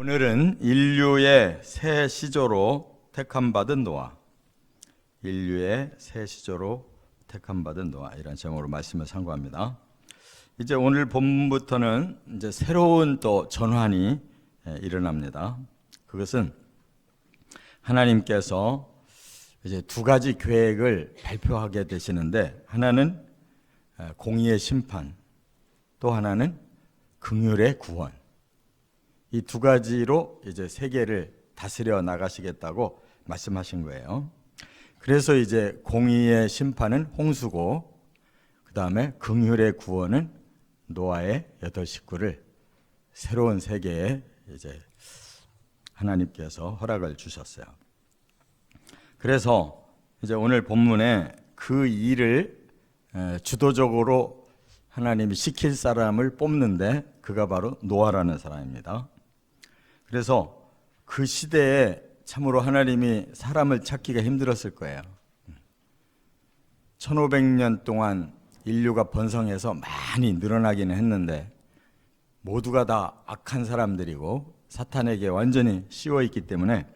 오늘은 인류의 새 시조로 택함받은 노아, 인류의 새 시조로 택함받은 노아, 이런 제목으로 말씀을 상고합니다. 이제 오늘 본문부터는 이제 새로운 또 전환이 일어납니다. 그것은 하나님께서 이제 두 가지 계획을 발표하게 되시는데, 하나는 공의의 심판, 또 하나는 긍휼의 구원. 이 두 가지로 이제 세계를 다스려 나가시겠다고 말씀하신 거예요. 그래서 이제 공의의 심판은 홍수고, 그 다음에 긍휼의 구원은 노아의 8 식구를 새로운 세계에 이제 하나님께서 허락을 주셨어요. 그래서 이제 오늘 본문에 그 일을 주도적으로 하나님이 시킬 사람을 뽑는데, 그가 바로 노아라는 사람입니다. 그래서 그 시대에 참으로 하나님이 사람을 찾기가 힘들었을 거예요. 1500년 동안 인류가 번성해서 많이 늘어나기는 했는데, 모두가 다 악한 사람들이고 사탄에게 완전히 씌워 있기 때문에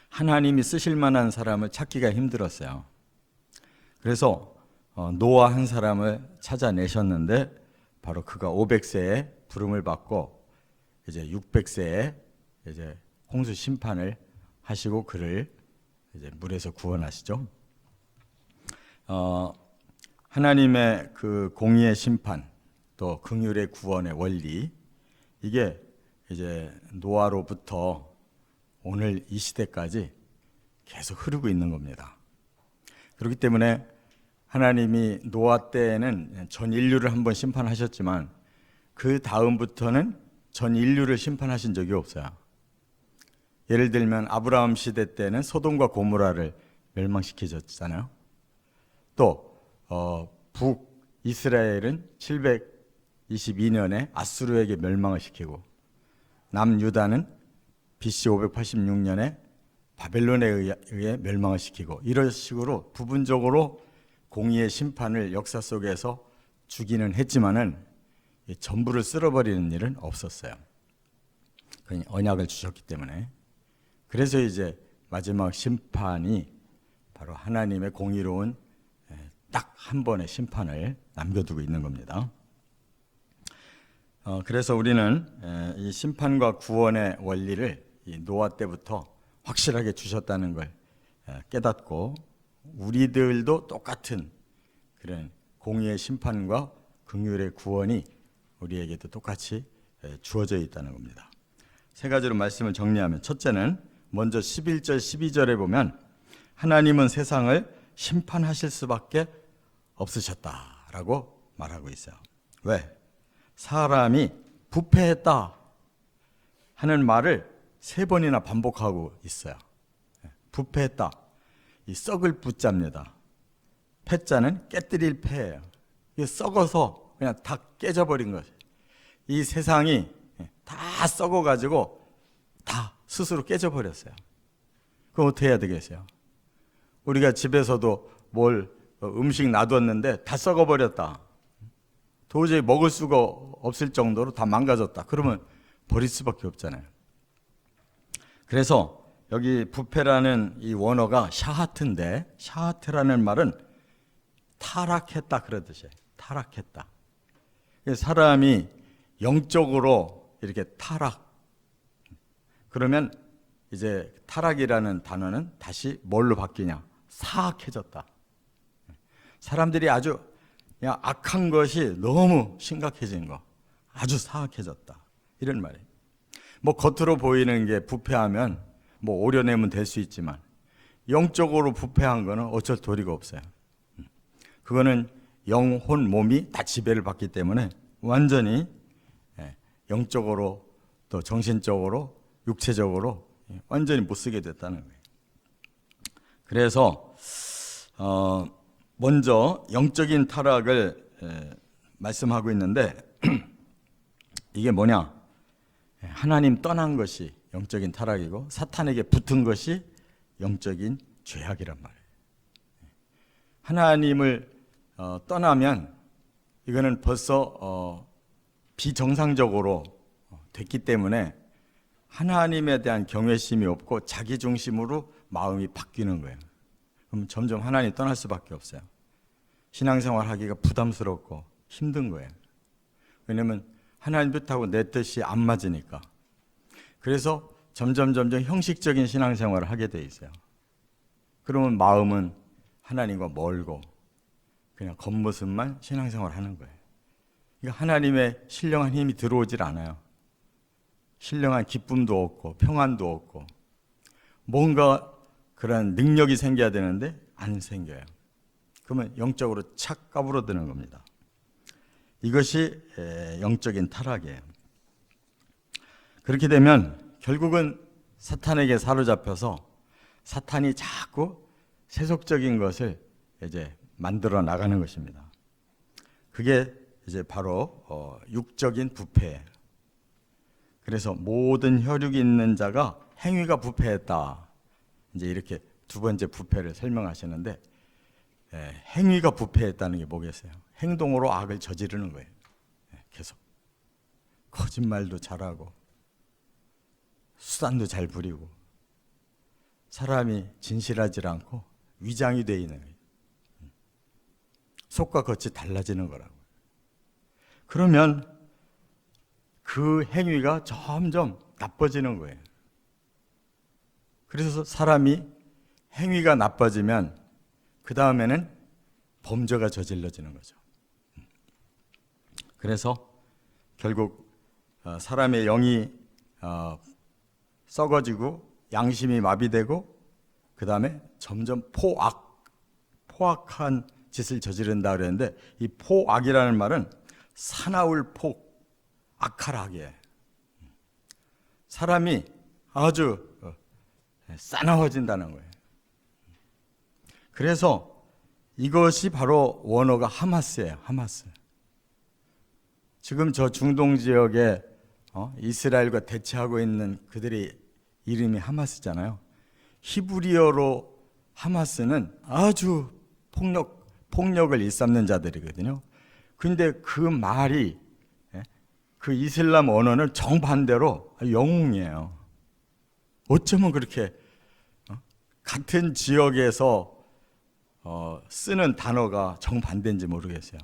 하나님이 쓰실 만한 사람을 찾기가 힘들었어요. 그래서 노아 한 사람을 찾아내셨는데, 바로 그가 500세에 부름을 받고 이제 600세에 이제 홍수 심판을 하시고 그를 이제 물에서 구원하시죠. 하나님의 그 공의의 심판, 또 긍휼의 구원의 원리, 이게 이제 노아로부터 오늘 이 시대까지 계속 흐르고 있는 겁니다. 그렇기 때문에 하나님이 노아 때에는 전 인류를 한번 심판하셨지만, 그 다음부터는 전 인류를 심판하신 적이 없어요. 예를 들면 아브라함 시대 때는 소돔과 고모라를 멸망시키셨잖아요. 또 북이스라엘은 722년에 아수르에게 멸망을 시키고, 남유다는 BC 586년에 바벨론에 의해 멸망을 시키고, 이런 식으로 부분적으로 공의의 심판을 역사 속에서 주기는 했지만은 전부를 쓸어버리는 일은 없었어요. 언약을 주셨기 때문에. 그래서 이제 마지막 심판이 바로 하나님의 공의로운 딱 한 번의 심판을 남겨두고 있는 겁니다. 그래서 우리는 이 심판과 구원의 원리를 이 노아 때부터 확실하게 주셨다는 걸 깨닫고, 우리들도 똑같은 그런 공의의 심판과 긍휼의 구원이 우리에게도 똑같이 주어져 있다는 겁니다. 세 가지로 말씀을 정리하면, 첫째는 먼저 11절 12절에 보면 하나님은 세상을 심판하실 수밖에 없으셨다라고 말하고 있어요. 왜? 사람이 부패했다 하는 말을 3번이나 반복하고 있어요. 부패했다. 이 썩을 부자입니다. 패자는 깨뜨릴 패예요. 이게 썩어서 그냥 다 깨져버린 거죠. 이 세상이 다 썩어가지고 다 스스로 깨져버렸어요. 그럼 어떻게 해야 되겠어요? 우리가 집에서도 음식 놔뒀는데 다 썩어버렸다. 도저히 먹을 수가 없을 정도로 다 망가졌다. 그러면 버릴 수밖에 없잖아요. 그래서 여기 부패라는 이 원어가 샤하트인데, 샤하트라는 말은 타락했다 그런 뜻이에요. 타락했다. 사람이 영적으로 이렇게 타락, 그러면 이제 타락이라는 단어는 다시 뭘로 바뀌냐? 사악해졌다. 사람들이 아주 그냥 악한 것이 너무 심각해진 거, 아주 사악해졌다, 이런 말이에요. 뭐 겉으로 보이는 게 부패하면 뭐 오려내면 될 수 있지만, 영적으로 부패한 거는 어쩔 도리가 없어요. 그거는 영혼, 몸이 다 지배를 받기 때문에 완전히 영적으로, 또 정신적으로, 육체적으로 완전히 못 쓰게 됐다는 거예요. 그래서 먼저 영적인 타락을 말씀하고 있는데, 이게 뭐냐? 하나님 떠난 것이 영적인 타락이고, 사탄에게 붙은 것이 영적인 죄악이란 말이에요. 하나님을 떠나면 이거는 벌써 비정상적으로 됐기 때문에 하나님에 대한 경외심이 없고 자기 중심으로 마음이 바뀌는 거예요. 그럼 점점 하나님 떠날 수밖에 없어요. 신앙생활 하기가 부담스럽고 힘든 거예요. 왜냐하면 하나님 뜻하고 내 뜻이 안 맞으니까. 그래서 점점 형식적인 신앙생활을 하게 돼 있어요. 그러면 마음은 하나님과 멀고 그냥 겉모습만 신앙생활을 하는 거예요. 그러니까 하나님의 신령한 힘이 들어오질 않아요. 신령한 기쁨도 없고 평안도 없고 뭔가 그런 능력이 생겨야 되는데 안 생겨요. 그러면 영적으로 착 까부러드는 겁니다. 이것이 영적인 타락이에요. 그렇게 되면 결국은 사탄에게 사로잡혀서 사탄이 자꾸 세속적인 것을 이제 만들어 나가는 것입니다. 그게 이제 바로 육적인 부패예요. 그래서 모든 혈육이 있는 자가 행위가 부패했다. 이제 이렇게 두 번째 부패를 설명하시는데 행위가 부패했다는 게 뭐겠어요? 행동으로 악을 저지르는 거예요. 계속 거짓말도 잘하고 수단도 잘 부리고 사람이 진실하지 않고 위장이 되어 있는 거예요. 속과 겉이 달라지는 거라고. 그러면 그 행위가 점점 나빠지는 거예요. 그래서 사람이 행위가 나빠지면 그 다음에는 범죄가 저질러지는 거죠. 그래서 결국 사람의 영이 썩어지고 양심이 마비되고 그 다음에 점점 포악한 짓을 저지른다 그랬는데 이 포악이라는 말은 사나울 폭, 악랄하게 사람이 아주 싸나워진다는 거예요. 그래서 이것이 바로 원어가 하마스예요. 하마스. 지금 저 중동 지역에 이스라엘과 대치하고 있는 그들의 이름이 하마스잖아요. 히브리어로 하마스는 아주 폭력을 일삼는 자들이거든요. 근데 그 말이 그 이슬람 언어는 정반대로 영웅이에요. 어쩌면 그렇게 같은 지역에서 쓰는 단어가 정반대인지 모르겠어요.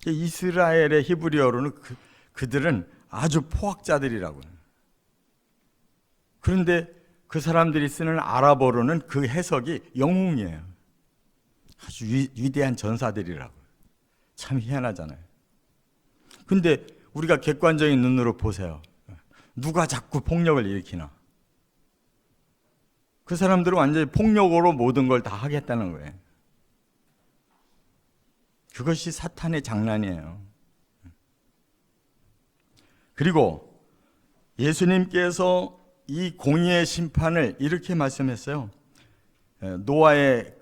이스라엘의 히브리어로는 그들은 아주 포악자들이라고요. 그런데 그 사람들이 쓰는 아랍어로는 그 해석이 영웅이에요. 아주 위대한 전사들이라고요. 참 희한하잖아요. 근데 우리가 객관적인 눈으로 보세요. 누가 자꾸 폭력을 일으키나? 그 사람들은 완전히 폭력으로 모든 걸 다 하겠다는 거예요. 그것이 사탄의 장난이에요. 그리고 예수님께서 이 공의의 심판을 이렇게 말씀했어요. 노아의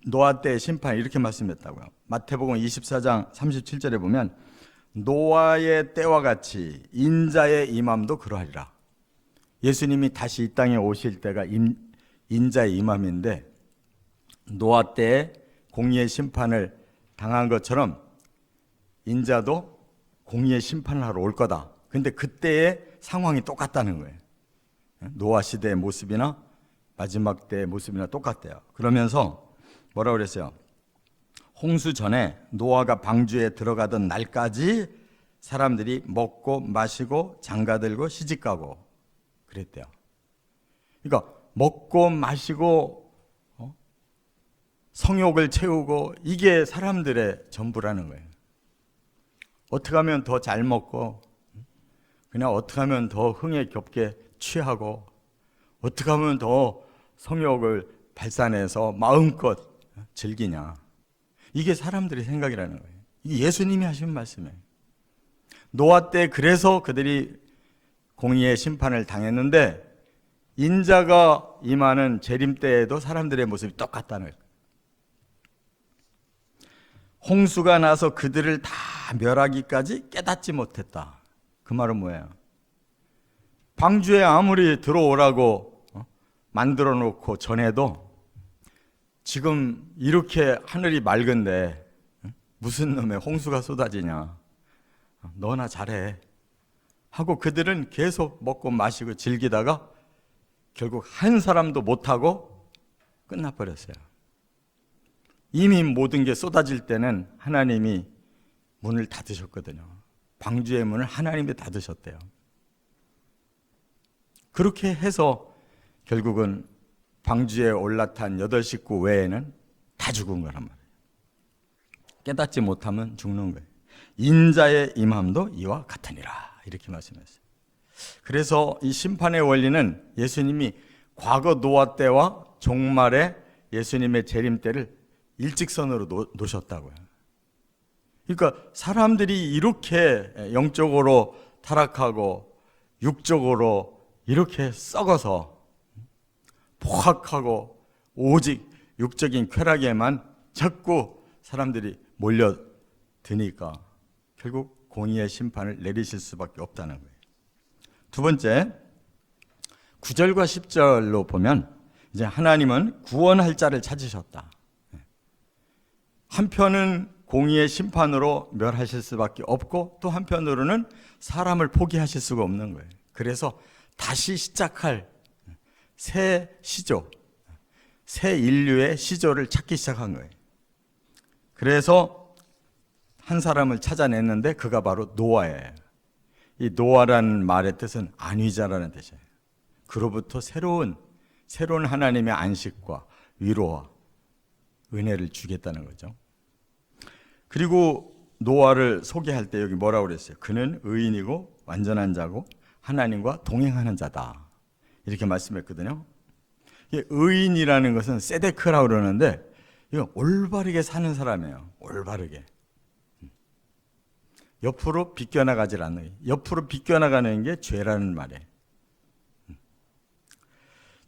노아 때의 심판 이렇게 말씀했다고요. 마태복음 24장 37절에 보면 노아의 때와 같이 인자의 임함도 그러하리라. 예수님이 다시 이 땅에 오실 때가 인자의 임함인데 노아 때에 공의의 심판을 당한 것처럼 인자도 공의의 심판을 하러 올 거다. 근데 그때의 상황이 똑같다는 거예요. 노아 시대의 모습이나 마지막 때의 모습이나 똑같대요. 그러면서 뭐라고 그랬어요? 홍수 전에 노아가 방주에 들어가던 날까지 사람들이 먹고 마시고 장가들고 시집가고 그랬대요. 그러니까 먹고 마시고 성욕을 채우고 이게 사람들의 전부라는 거예요. 어떻게 하면 더 잘 먹고 그냥 어떻게 하면 더 흥에 겹게 취하고 어떻게 하면 더 성욕을 발산해서 마음껏 즐기냐. 이게 사람들의 생각이라는 거예요. 이게 예수님이 하신 말씀이에요. 노아 때 그래서 그들이 공의의 심판을 당했는데 인자가 임하는 재림 때에도 사람들의 모습이 똑같다는 거예요. 홍수가 나서 그들을 다 멸하기까지 깨닫지 못했다. 그 말은 뭐예요? 방주에 아무리 들어오라고 만들어 놓고 전에도 지금 이렇게 하늘이 맑은데 무슨 놈의 홍수가 쏟아지냐. 너나 잘해. 하고 그들은 계속 먹고 마시고 즐기다가 결국 한 사람도 못하고 끝나버렸어요. 이미 모든 게 쏟아질 때는 하나님이 문을 닫으셨거든요. 방주의 문을 하나님이 닫으셨대요. 그렇게 해서 결국은 방주에 올라탄 8식구 외에는 다 죽은 거란 말이에요. 깨닫지 못하면 죽는 거예요. 인자의 임함도 이와 같으니라, 이렇게 말씀했어요. 그래서 이 심판의 원리는 예수님이 과거 노아 때와 종말의 예수님의 재림 때를 일직선으로 놓으셨다고요. 그러니까 사람들이 이렇게 영적으로 타락하고 육적으로 이렇게 썩어서 포악하고 오직 육적인 쾌락에만 자꾸 사람들이 몰려드니까 결국 공의의 심판을 내리실 수밖에 없다는 거예요. 두 번째, 9절과 10절로 보면 이제 하나님은 구원할 자를 찾으셨다. 한편은 공의의 심판으로 멸하실 수밖에 없고 또 한편으로는 사람을 포기하실 수가 없는 거예요. 그래서 다시 시작할 새 시조, 새 인류의 시조를 찾기 시작한 거예요. 그래서 한 사람을 찾아냈는데 그가 바로 노아예요. 이 노아라는 말의 뜻은 안위자라는 뜻이에요. 그로부터 새로운 하나님의 안식과 위로와 은혜를 주겠다는 거죠. 그리고 노아를 소개할 때 여기 뭐라고 그랬어요? 그는 의인이고 완전한 자고 하나님과 동행하는 자다, 이렇게 말씀했거든요. 의인이라는 것은 세데크라고 그러는데 이거 올바르게 사는 사람이에요. 올바르게. 옆으로 비껴나가질 않는 거예요. 옆으로 비껴나가는 게 죄라는 말이에요.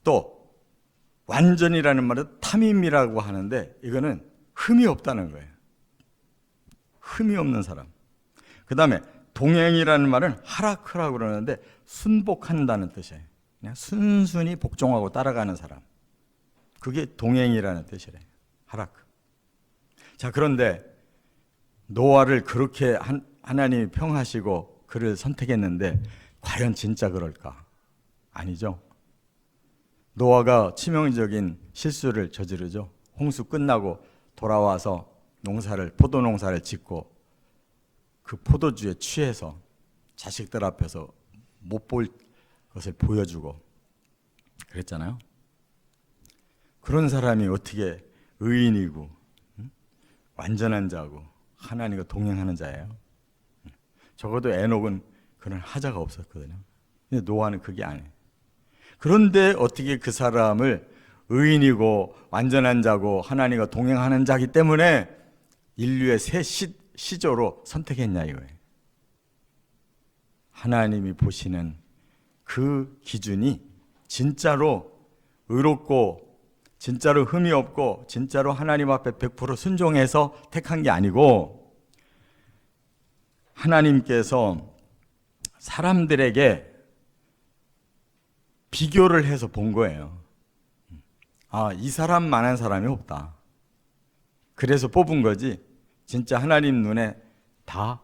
또 완전이라는 말은 탐임이라고 하는데 이거는 흠이 없다는 거예요. 흠이 없는 사람. 그 다음에 동행이라는 말은 하라크라고 그러는데 순복한다는 뜻이에요. 그냥 순순히 복종하고 따라가는 사람. 그게 동행이라는 뜻이래요. 하라크. 자, 그런데 노아를 그렇게 하나님이 평하시고 그를 선택했는데 과연 진짜 그럴까? 아니죠. 노아가 치명적인 실수를 저지르죠. 홍수 끝나고 돌아와서 포도 농사를 짓고 그 포도주에 취해서 자식들 앞에서 못 볼 것을 보여주고 그랬잖아요. 그런 사람이 어떻게 의인이고 완전한 자고 하나님과 동행하는 자예요? 적어도 에녹은 그런 하자가 없었거든요. 근데 노아는 그게 아니에요. 그런데 어떻게 그 사람을 의인이고 완전한 자고 하나님과 동행하는 자이기 때문에 인류의 새 시조로 선택했냐 이거예요. 하나님이 보시는 그 기준이 진짜로 의롭고 진짜로 흠이 없고 진짜로 하나님 앞에 100% 순종해서 택한 게 아니고 하나님께서 사람들에게 비교를 해서 본 거예요. 이 사람만한 사람이 없다. 그래서 뽑은 거지 진짜 하나님 눈에 다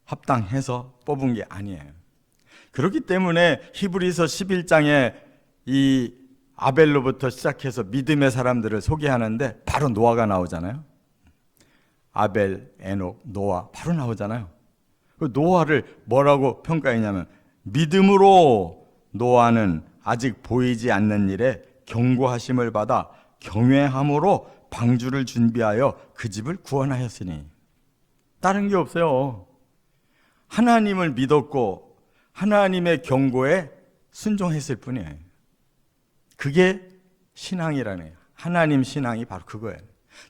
합당해서 뽑은 게 아니에요. 그렇기 때문에 히브리서 11장에 이 아벨로부터 시작해서 믿음의 사람들을 소개하는데 바로 노아가 나오잖아요. 아벨, 에녹, 노아 바로 나오잖아요. 그 노아를 뭐라고 평가했냐면 믿음으로 노아는 아직 보이지 않는 일에 경고하심을 받아 경외함으로 방주를 준비하여 그 집을 구원하였으니. 다른 게 없어요. 하나님을 믿었고 하나님의 경고에 순종했을 뿐이에요. 그게 신앙이라는 거예요. 하나님 신앙이 바로 그거예요.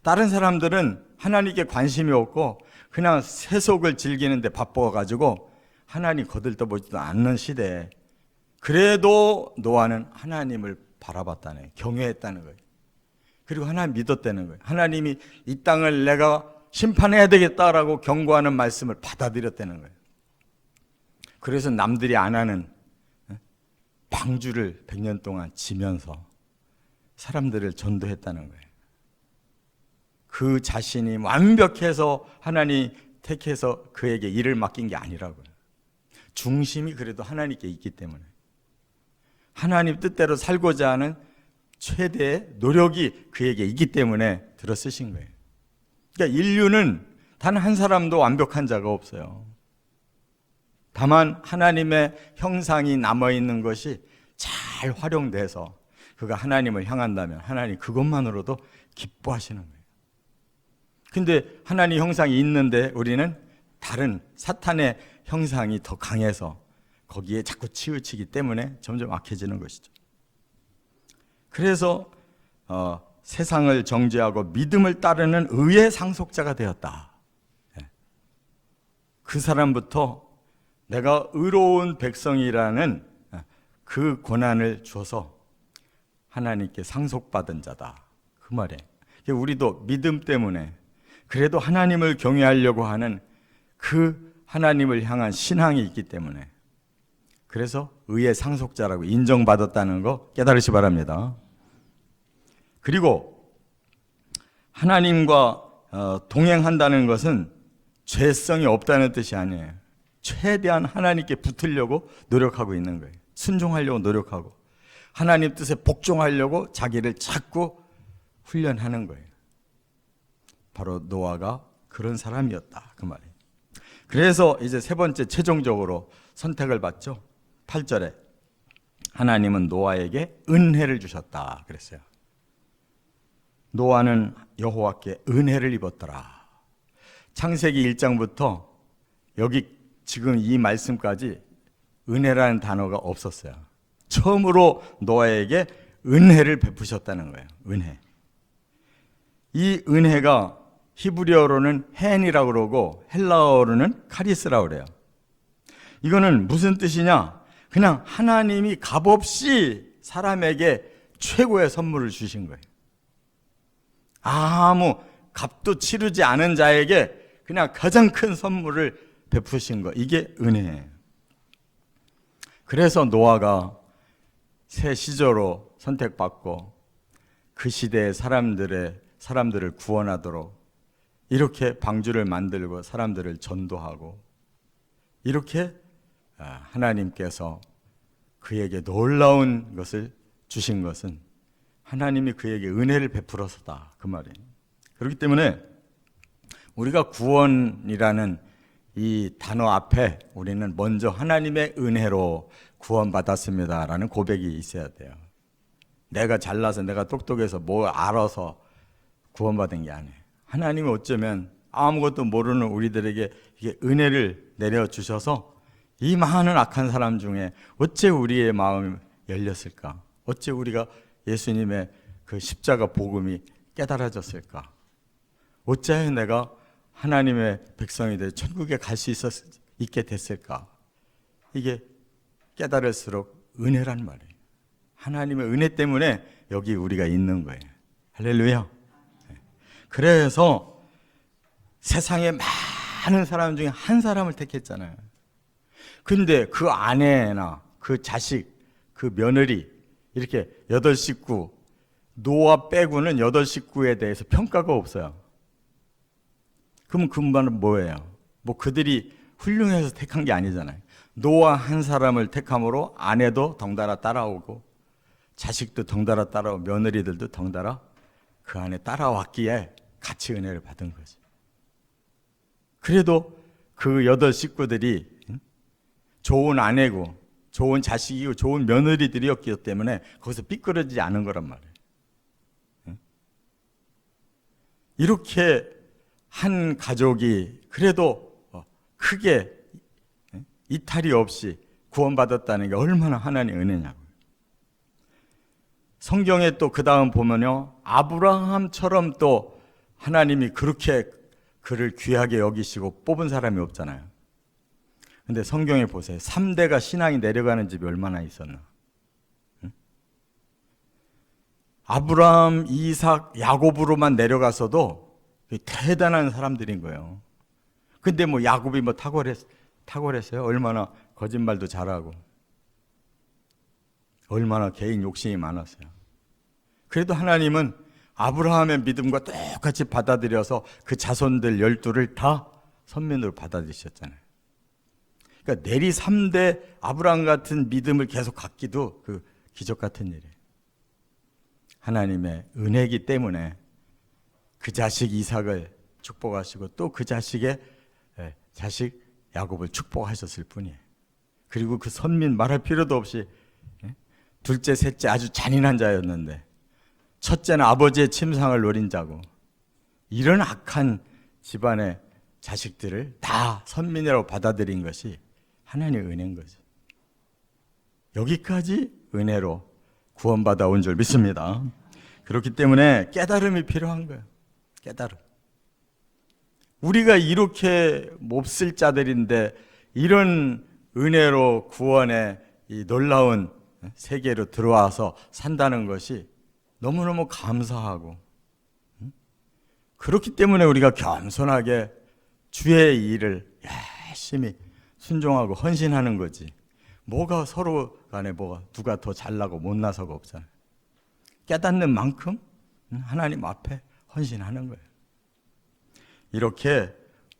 다른 사람들은 하나님께 관심이 없고 그냥 세속을 즐기는데 바빠가지고 하나님 거들떠보지도 않는 시대에 그래도 노아는 하나님을 바라봤다는 거예요. 경외했다는 거예요. 그리고 하나님 믿었다는 거예요. 하나님이 이 땅을 내가 심판해야 되겠다라고 경고하는 말씀을 받아들였다는 거예요. 그래서 남들이 안 하는 방주를 100년 동안 지면서 사람들을 전도했다는 거예요. 그 자신이 완벽해서 하나님 택해서 그에게 일을 맡긴 게 아니라고요. 중심이 그래도 하나님께 있기 때문에 하나님 뜻대로 살고자 하는 최대의 노력이 그에게 있기 때문에 들어 쓰신 거예요. 그러니까 인류는 단 한 사람도 완벽한 자가 없어요. 다만 하나님의 형상이 남아있는 것이 잘 활용돼서 그가 하나님을 향한다면 하나님 그것만으로도 기뻐하시는 거예요. 근데 하나님 형상이 있는데 우리는 다른 사탄의 형상이 더 강해서 거기에 자꾸 치우치기 때문에 점점 악해지는 것이죠. 그래서 세상을 정죄하고 믿음을 따르는 의의 상속자가 되었다. 그 사람부터 내가 의로운 백성이라는 그 권한을 줘서 하나님께 상속받은 자다. 그 말이에요. 우리도 믿음 때문에 그래도 하나님을 경외하려고 하는 그 하나님을 향한 신앙이 있기 때문에 그래서 의의 상속자라고 인정받았다는 거 깨달으시 바랍니다. 그리고 하나님과 동행한다는 것은 죄성이 없다는 뜻이 아니에요. 최대한 하나님께 붙으려고 노력하고 있는 거예요. 순종하려고 노력하고 하나님 뜻에 복종하려고 자기를 자꾸 훈련하는 거예요. 바로 노아가 그런 사람이었다. 그 말이에요. 그래서 이제 세 번째 최종적으로 선택을 받죠. 8절에 하나님은 노아에게 은혜를 주셨다 그랬어요. 노아는 여호와께 은혜를 입었더라. 창세기 1장부터 여기 지금 이 말씀까지 은혜라는 단어가 없었어요. 처음으로 노아에게 은혜를 베푸셨다는 거예요. 은혜. 이 은혜가 히브리어로는 헨이라고 그러고 헬라어로는 카리스라고 그래요. 이거는 무슨 뜻이냐? 그냥 하나님이 값없이 사람에게 최고의 선물을 주신 거예요. 아무 값도 치르지 않은 자에게 그냥 가장 큰 선물을 베푸신 거. 이게 은혜예요. 그래서 노아가 새 시조로 선택받고 그 시대의 사람들을 구원하도록 이렇게 방주를 만들고 사람들을 전도하고 이렇게 하나님께서 그에게 놀라운 것을 주신 것은 하나님이 그에게 은혜를 베풀어서다. 그 말이에요. 그렇기 때문에 우리가 구원이라는 이 단어 앞에 우리는 먼저 하나님의 은혜로 구원받았습니다라는 고백이 있어야 돼요. 내가 잘나서 내가 똑똑해서 뭐 알아서 구원받은 게 아니에요. 하나님이 어쩌면 아무것도 모르는 우리들에게 이게 은혜를 내려주셔서 이 많은 악한 사람 중에 어째 우리의 마음이 열렸을까? 어째 우리가 예수님의 그 십자가 복음이 깨달아졌을까? 어째 내가 하나님의 백성이 돼 천국에 갈 수 있게 됐을까? 이게 깨달을수록 은혜란 말이에요. 하나님의 은혜 때문에 여기 우리가 있는 거예요. 할렐루야. 그래서 세상에 많은 사람 중에 한 사람을 택했잖아요. 근데 그 아내나 그 자식, 그 며느리 이렇게 8식구, 노아 빼고는 8식구에 대해서 평가가 없어요. 그럼 그 말은 뭐예요? 뭐 그들이 훌륭해서 택한 게 아니잖아요. 노아 한 사람을 택함으로 아내도 덩달아 따라오고 자식도 덩달아 따라오고 며느리들도 덩달아 그 안에 따라왔기에 같이 은혜를 받은 거지. 그래도 그 8식구들이 좋은 아내고 좋은 자식이고 좋은 며느리들이었기 때문에 거기서 삐뚤어지지 않은 거란 말이에요. 이렇게 한 가족이 그래도 크게 이탈이 없이 구원받았다는 게 얼마나 하나님의 은혜냐고요. 성경에 또 그 다음 보면요, 아브라함처럼 또 하나님이 그렇게 그를 귀하게 여기시고 뽑은 사람이 없잖아요. 근데 성경에 보세요. 3대가 신앙이 내려가는 집이 얼마나 있었나. 응? 아브라함, 이삭, 야곱으로만 내려갔어도 대단한 사람들인 거예요. 근데 뭐 야곱이 뭐 탁월했어요? 얼마나 거짓말도 잘하고 얼마나 개인 욕심이 많았어요. 그래도 하나님은 아브라함의 믿음과 똑같이 받아들여서 그 자손들 12를 다 선민으로 받아들이셨잖아요. 그러니까 내리 3대 아브라함 같은 믿음을 계속 갖기도 그 기적 같은 일이에요. 하나님의 은혜이기 때문에 그 자식 이삭을 축복하시고 또 그 자식의 자식 야곱을 축복하셨을 뿐이에요. 그리고 그 선민 말할 필요도 없이 둘째, 셋째 아주 잔인한 자였는데 첫째는 아버지의 침상을 노린 자고 이런 악한 집안의 자식들을 다 선민이라고 받아들인 것이 하나님의 은혜인 거죠. 여기까지 은혜로 구원받아 온 줄 믿습니다. 그렇기 때문에 깨달음이 필요한 거예요. 깨달음. 우리가 이렇게 몹쓸 자들인데 이런 은혜로 구원의 이 놀라운 세계로 들어와서 산다는 것이 너무너무 감사하고, 그렇기 때문에 우리가 겸손하게 주의 일을 열심히 순종하고 헌신하는 거지. 뭐가 서로 간에 뭐가 누가 더 잘나고 못나서가 없잖아요. 깨닫는 만큼 하나님 앞에 헌신하는 거예요. 이렇게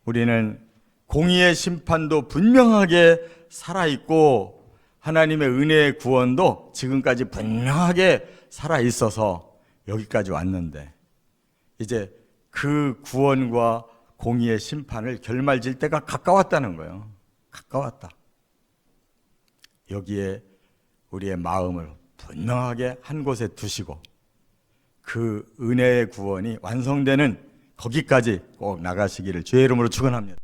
우리는 공의의 심판도 분명하게 살아있고 하나님의 은혜의 구원도 지금까지 분명하게 살아있어서 여기까지 왔는데 이제 그 구원과 공의의 심판을 결말질 때가 가까웠다는 거예요. 가까웠다. 여기에 우리의 마음을 분명하게 한 곳에 두시고 그 은혜의 구원이 완성되는 거기까지 꼭 나가시기를 주의 이름으로 축원합니다.